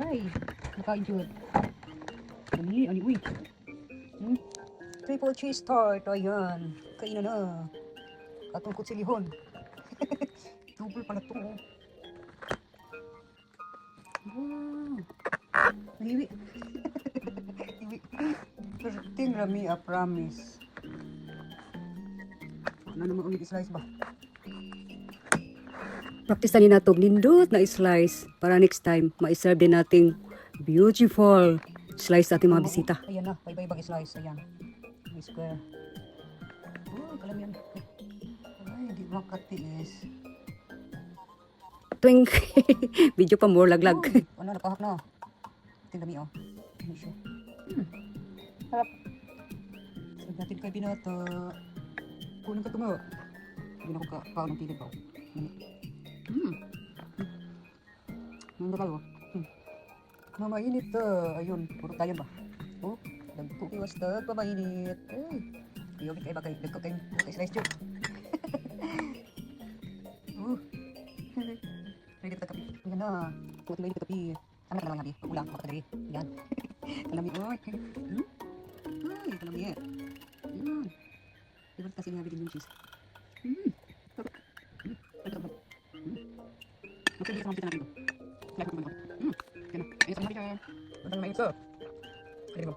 Ay, nakain jud. Ani, uy. Triple cheese tart, ayan. Kainan na. Atong kutsilihon. Double pala to. Wow. Iwi. Iwi. Perting rami, I promise. Ano naman ulit slice ba? Practice na natin nindot na slice para next time ma-serve din nating beautiful slice sa ating mga bisita. Ayan na, bye-bye slice. Ayan. Square. Oh, kalam yan. Ay, di makatiis. Tuwing video pa more laglag. Oh, ano, napahak na. Tingnan mo, oh. Ano siya? Harap. Sabi natin kay binata. Kunin ka tumo. Hindi na ko kaon ng tigil pa. Ano kayo? Mamainit. Ayun, puro tayo ba? Oh, nagpo iwas tag mamainit. Ay, ayaw kayo ba kayo? Nagko kayo slice yun. Ready kita kapi. Ayan na. Kuha tingin kita kapi. Sama ka naman nabi. Ulang, makakadari. Ayan. Kalami. Ay, kalami. Ayan. Iba't kasi nga bigyan yung cheese. Okay, dito naman natin ito. Like mo naman ito. Ayan na. Ayos ang nabi ka. Ang mainit ko. Ready mo.